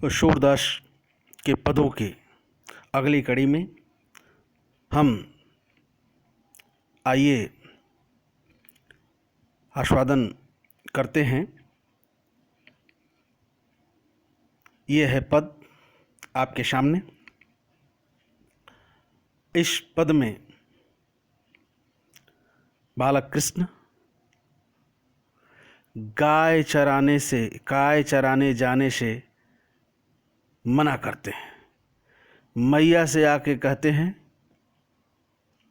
सूरदास के पदों के अगली कड़ी में हम आइए आस्वादन करते हैं। ये है पद आपके सामने। इस पद में बालक कृष्ण गाय चराने जाने से मना करते हैं। मैया से आके कहते हैं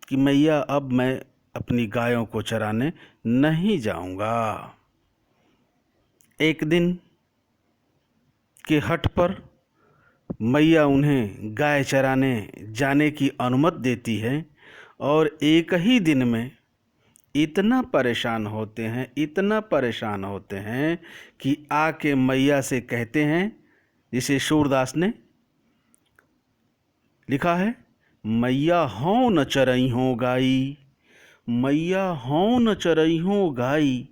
कि मैया अब मैं अपनी गायों को चराने नहीं जाऊंगा। एक दिन के हठ पर मैया उन्हें गाय चराने जाने की अनुमति देती है और एक ही दिन में इतना परेशान होते हैं कि आके मैया से कहते हैं, जिसे सूरदास ने लिखा है, मैया हों न चरई हो गाई, मैया हों न चरई हो गाई,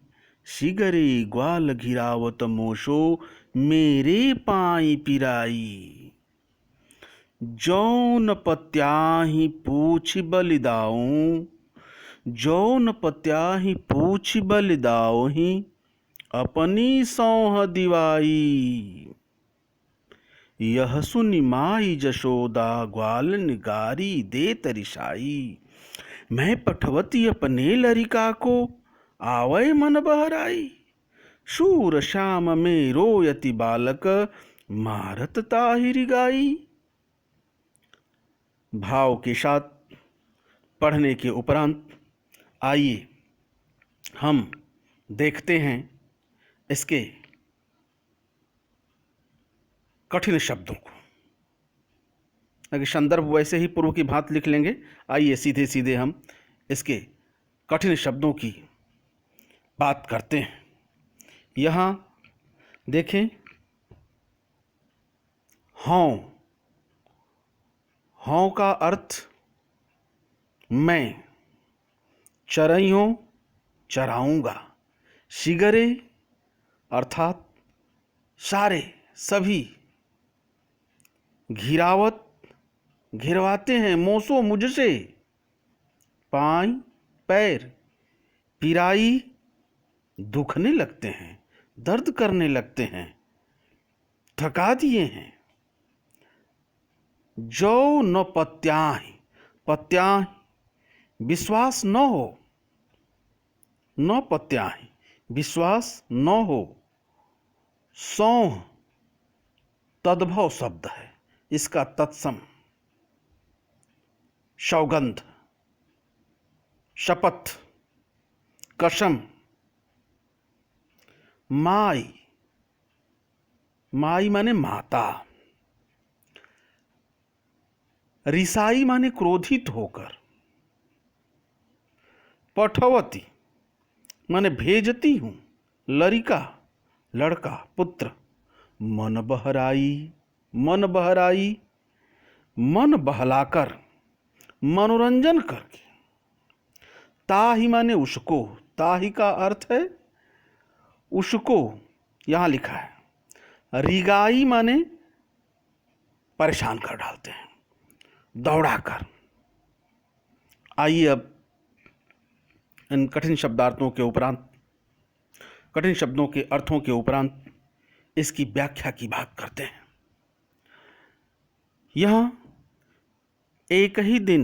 सिगरे ग्वाल घिरावत मोशो मेरे पाई पिराई। जौन पत्याही पूछ बलिदाऊं, जौन पत्याही पूछ बलिदाऊही, अपनी सौह दिवाई। यह सुनि माई जशोदा ग्वाल निगारी दे तरिसाई। मैं पठवती अपने लरिका को आवै मन बहराई। शूर श्याम में रोयति बालक मारत ताहिरी गाई। भाव के साथ पढ़ने के उपरांत आइए हम देखते हैं इसके कठिन शब्दों को। अगर संदर्भ वैसे ही पूर्व की भांति लिख लेंगे, आइए सीधे सीधे हम इसके कठिन शब्दों की बात करते हैं। यहाँ देखें, हों, हों का अर्थ मैं, चरइयों चराऊंगा, सिगरे अर्थात सारे सभी, घिरावत घिरवाते हैं मोसो मुझसे, पाई पैर, पिराई दुखने लगते हैं, दर्द करने लगते हैं, थका दिए हैं। जो न पत्याही, पत्याही विश्वास न हो, न पत्याही विश्वास न हो। सौह तद्भव शब्द है, इसका तत्सम सौगंध, शपथ, कसम। माई, माई माने माता। रिसाई माने क्रोधित होकर। पठवती माने भेजती हूं, लड़का लड़का पुत्र। मन बहराई, मन बहराई मन बहलाकर, मनोरंजन करके। ताही माने उसको, ताही का अर्थ है उसको, यहां लिखा है। रिगाई माने परेशान कर डालते हैं, दौड़ाकर। आइए अब इन कठिन शब्दार्थों के उपरांत, कठिन शब्दों के अर्थों के उपरांत इसकी व्याख्या की बात करते हैं। यहां एक ही दिन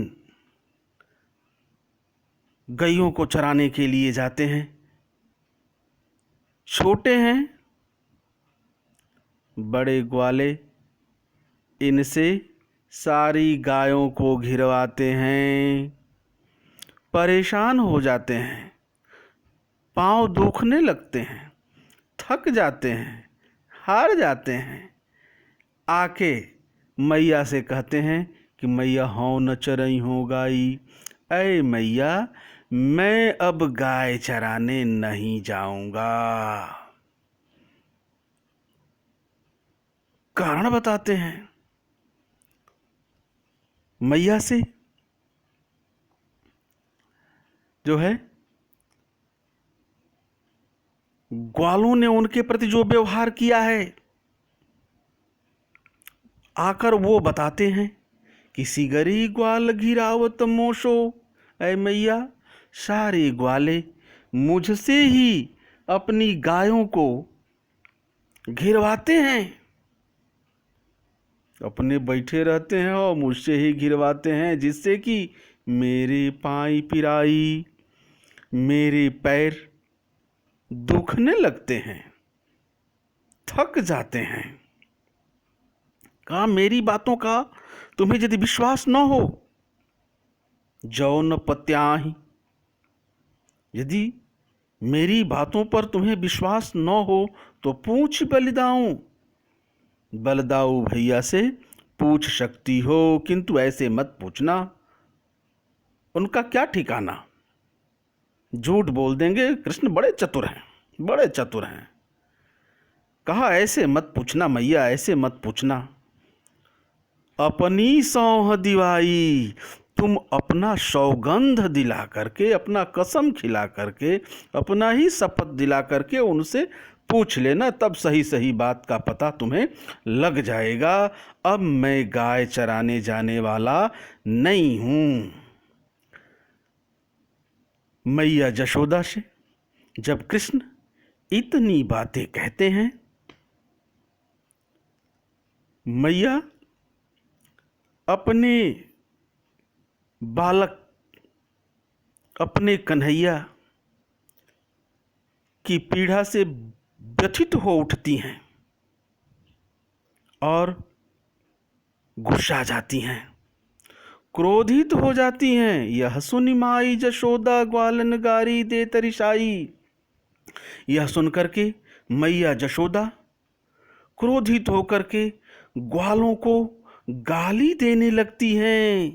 गायों को चराने के लिए जाते हैं। छोटे हैं, बड़े ग्वाले इनसे सारी गायों को घिरवाते हैं, परेशान हो जाते हैं, पांव दुखने लगते हैं, थक जाते हैं, हार जाते हैं। आके मैया से कहते हैं कि मैया हों न चरई हो गाई, ऐ मैया मैं अब गाय चराने नहीं जाऊंगा। कारण बताते हैं मैया से जो है, ग्वालों ने उनके प्रति जो व्यवहार किया है, आकर वो बताते हैं कि सिगरी ग्वाल घिरावत मोशो, ऐ मैया सारे ग्वाले मुझसे ही अपनी गायों को घिरवाते हैं, अपने बैठे रहते हैं और मुझसे ही घिरवाते हैं, जिससे कि मेरे पाई पिराई, मेरे पैर दुखने लगते हैं, थक जाते हैं। कहा मेरी बातों का तुम्हें यदि विश्वास न हो, जौन पत्याही, यदि मेरी बातों पर तुम्हें विश्वास न हो तो पूछ बलिदाऊं, बलदाऊ भैया से पूछ सकती हो, किंतु ऐसे मत पूछना, उनका क्या ठिकाना, झूठ बोल देंगे। कृष्ण बड़े चतुर हैं, बड़े चतुर हैं। कहा ऐसे मत पूछना मैया, ऐसे मत पूछना। अपनी सौह दिवाई, तुम अपना सौगंध दिला करके, अपना कसम खिला करके, अपना ही शपथ दिला करके उनसे पूछ लेना, तब सही सही बात का पता तुम्हें लग जाएगा। अब मैं गाय चराने जाने वाला नहीं हूं। मैया जशोदा से जब कृष्ण इतनी बातें कहते हैं, मैया अपने बालक, अपने कन्हैया की पीड़ा से व्यथित हो उठती हैं और गुस्सा जाती हैं, क्रोधित हो जाती हैं। यह सुनि माई जशोदा ग्वालन गारी दे तरिशाई, यह सुनकर के मैया जशोदा क्रोधित होकर के ग्वालों को गाली देने लगती हैं,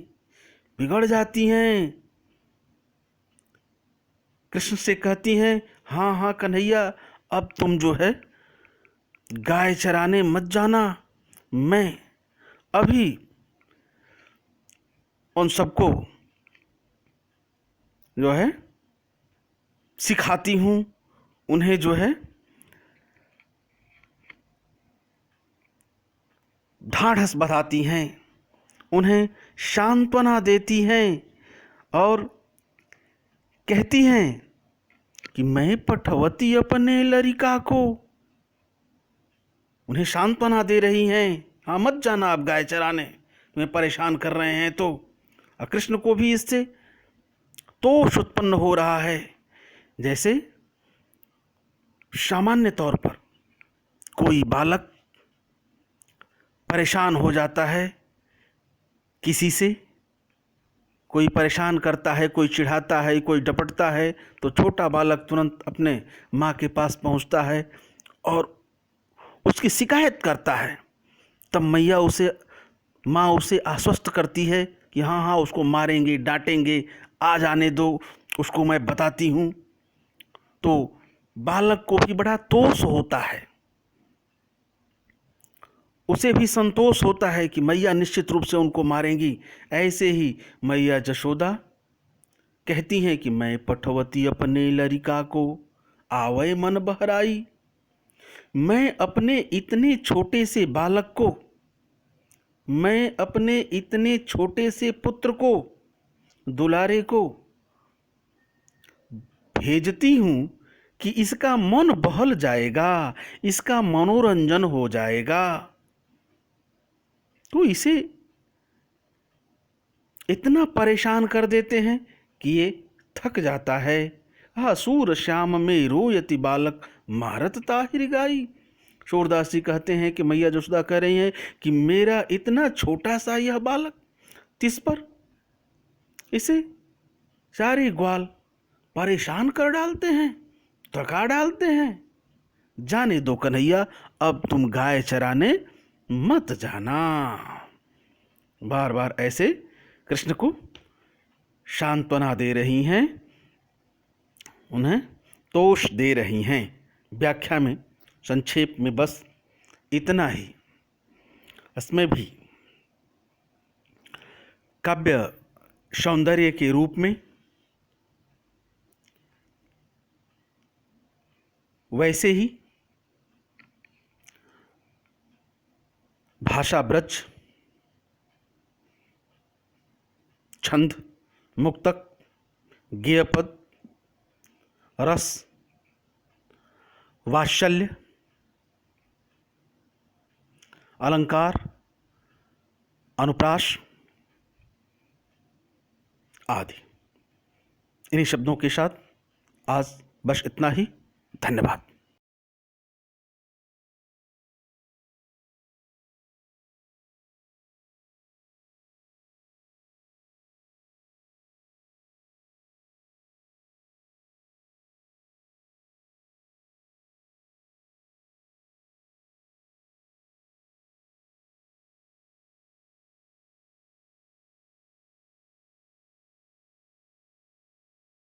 बिगड़ जाती हैं। कृष्ण से कहती हैं, हाँ हाँ कन्हैया, अब तुम जो है गाय चराने मत जाना, मैं अभी उन सबको जो है सिखाती हूँ, उन्हें जो है ढाढ़स बधाती हैं, उन्हें सांत्वना देती हैं और कहती हैं कि मैं पठवती अपने लड़का को, उन्हें सांत्वना दे रही हैं, हाँ मत जाना आप गाय चराने, तुम्हें परेशान कर रहे हैं। तो कृष्ण को भी इससे तोष उत्पन्न हो रहा है। जैसे सामान्य तौर पर कोई बालक परेशान हो जाता है किसी से, कोई परेशान करता है, कोई चिढ़ाता है, कोई डपटता है, तो छोटा बालक तुरंत अपने माँ के पास पहुँचता है और उसकी शिकायत करता है। तब माँ उसे आश्वस्त करती है कि हाँ हाँ उसको मारेंगे, डांटेंगे, आ जाने दो, उसको मैं बताती हूँ। तो बालक को भी बड़ा तोष होता है, उसे भी संतोष होता है कि मैया निश्चित रूप से उनको मारेंगी। ऐसे ही मैया जशोदा कहती हैं कि मैं पठवती अपने लड़का को, आवै मन बहराई, मैं अपने इतने छोटे से बालक को, मैं अपने इतने छोटे से पुत्र को, दुलारे को भेजती हूँ कि इसका मन बहल जाएगा, इसका मनोरंजन हो जाएगा। तो इसे इतना परेशान कर देते हैं कि ये थक जाता है। सूर श्याम में रोयति बालक, मारत ताहिर गाई। सूरदास जी कहते हैं कि मैया जसोदा कह रही हैं कि मेरा इतना छोटा सा यह बालक, तिस पर इसे सारे ग्वाल परेशान कर डालते हैं, थका डालते हैं। जाने दो कन्हैया, अब तुम गाय चराने मत जाना। बार बार ऐसे कृष्ण को सांत्वना दे रही हैं, उन्हें तोष दे रही हैं। व्याख्या में संक्षेप में बस इतना ही। इसमें भी काव्य सौंदर्य के रूप में, वैसे ही भाषा ब्रज, छंद, मुक्तक, गेयपद, रस, वात्सल्य, अलंकार, अनुप्रास आदि। इन्हीं शब्दों के साथ आज बस इतना ही। धन्यवाद।